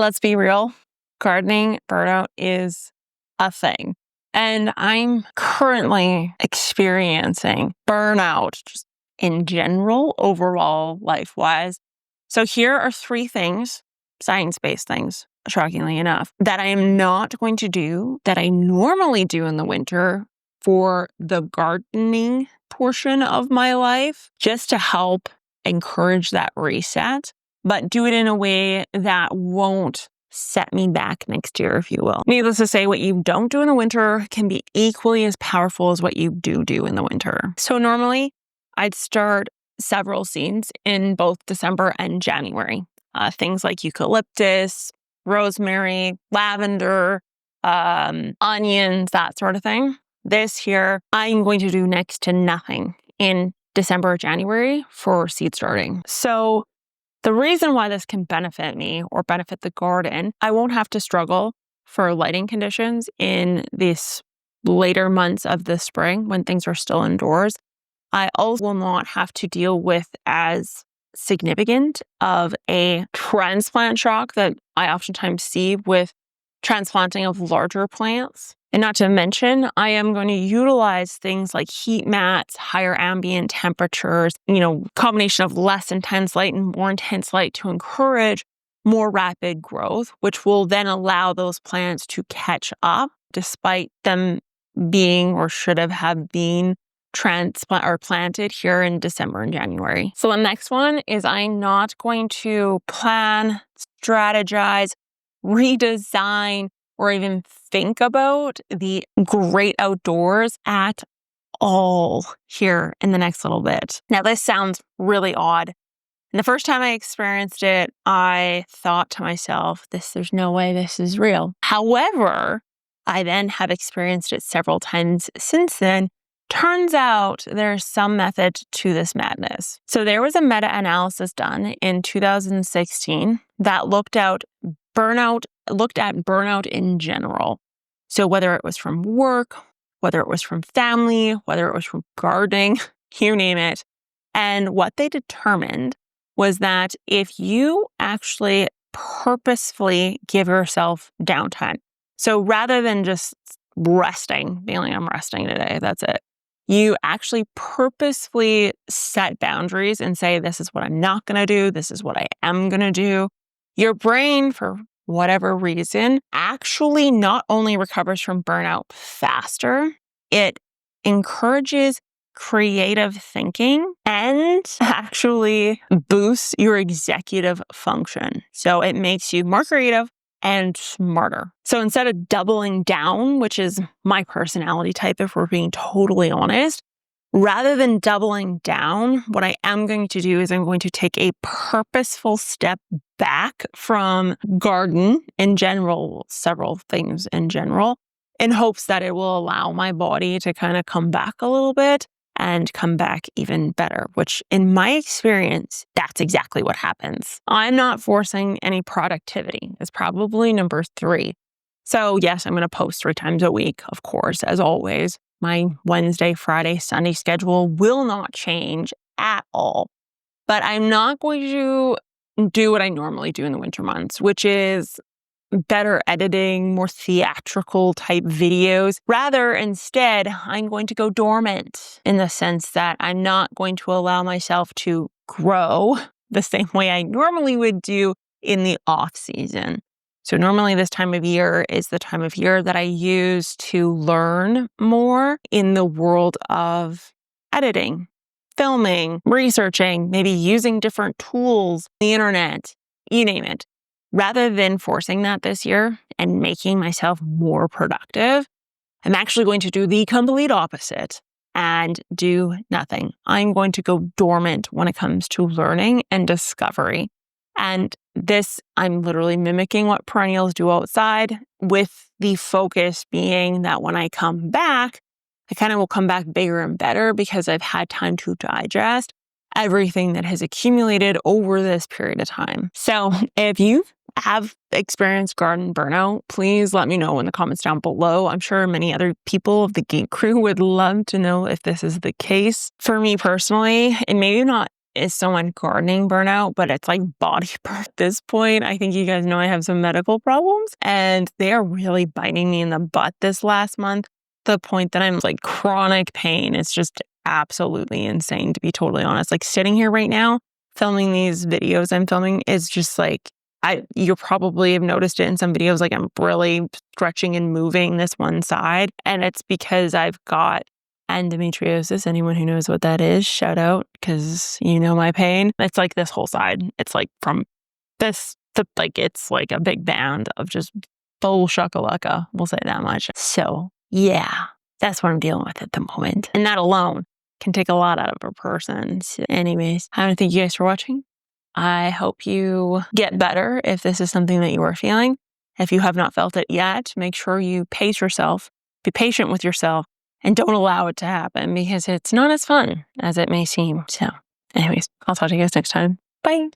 let's be real, gardening burnout is a thing. And I'm currently experiencing burnout just in general, overall, life-wise. So here are 3 things, science-based things, shockingly enough, that I am not going to do that I normally do in the winter for the gardening portion of my life, just to help encourage that reset, but do it in a way that won't set me back next year, if you will. Needless to say, what you don't do in the winter can be equally as powerful as what you do in the winter. So normally, I'd start several seeds in both December and January. Things like eucalyptus, rosemary, lavender, onions, that sort of thing. This year, I'm going to do next to nothing in December or January for seed starting. So the reason why this can benefit me or benefit the garden, I won't have to struggle for lighting conditions in these later months of the spring when things are still indoors. I also will not have to deal with as significant of a transplant shock that I oftentimes see with transplanting of larger plants. And not to mention, I am going to utilize things like heat mats, higher ambient temperatures, combination of less intense light and more intense light to encourage more rapid growth, which will then allow those plants to catch up despite them being or should have been planted here in December and January. So the next one is I'm not going to plan, strategize, redesign, or even think about the great outdoors at all here in the next little bit. Now, this sounds really odd. And the first time I experienced it, I thought to myself, there's no way this is real. However, I then have experienced it several times since then. Turns out there's some method to this madness. So there was a meta-analysis done in 2016 that looked at burnout in general. So whether it was from work, whether it was from family, whether it was from gardening, you name it. And what they determined was that if you actually purposefully give yourself downtime, so rather than just resting, being like, I'm resting today, that's it. You actually purposefully set boundaries and say, this is what I'm not going to do. This is what I am going to do. Your brain, for whatever reason, actually not only recovers from burnout faster, it encourages creative thinking and actually boosts your executive function. So it makes you more creative and smarter. So instead of doubling down, which is my personality type, if we're being totally honest, rather than doubling down, what I am going to do is I'm going to take a purposeful step back from garden in general, several things in general, in hopes that it will allow my body to kind of come back a little bit and come back even better, which in my experience, that's exactly what happens. I'm not forcing any productivity. It's probably number 3. So yes, I'm going to post 3 times a week, of course, as always. My Wednesday, Friday, Sunday schedule will not change at all. But I'm not going to do what I normally do in the winter months, which is better editing, more theatrical type videos. Rather, instead, I'm going to go dormant in the sense that I'm not going to allow myself to grow the same way I normally would do in the off season. So normally this time of year is the time of year that I use to learn more in the world of editing, filming, researching, maybe using different tools, the internet, you name it. Rather than forcing that this year and making myself more productive, I'm actually going to do the complete opposite and do nothing. I'm going to go dormant when it comes to learning and discovery. And this, I'm literally mimicking what perennials do outside, with the focus being that when I come back, I kind of will come back bigger and better because I've had time to digest everything that has accumulated over this period of time. So if you have experienced garden burnout, please let me know in the comments down below. I'm sure many other people of the Geek Crew would love to know if this is the case. For me personally, it may not is so much gardening burnout, but it's like body burn at this point. I think you guys know I have some medical problems, and they are really biting me in the butt this last month, to the point that I'm like chronic pain. It's just absolutely insane, to be totally honest. Like sitting here right now, filming these videos I'm filming is just like, you probably have noticed it in some videos, like I'm really stretching and moving this one side. And it's because I've got endometriosis. Anyone who knows what that is, shout out, because you know my pain. It's like this whole side. It's like from this, like it's like a big band of just full shakalaka. We'll say that much. So yeah, that's what I'm dealing with at the moment. And that alone can take a lot out of a person. So anyways, I want to thank you guys for watching. I hope you get better if this is something that you are feeling. If you have not felt it yet, make sure you pace yourself, be patient with yourself, and don't allow it to happen, because it's not as fun as it may seem. So anyways, I'll talk to you guys next time. Bye.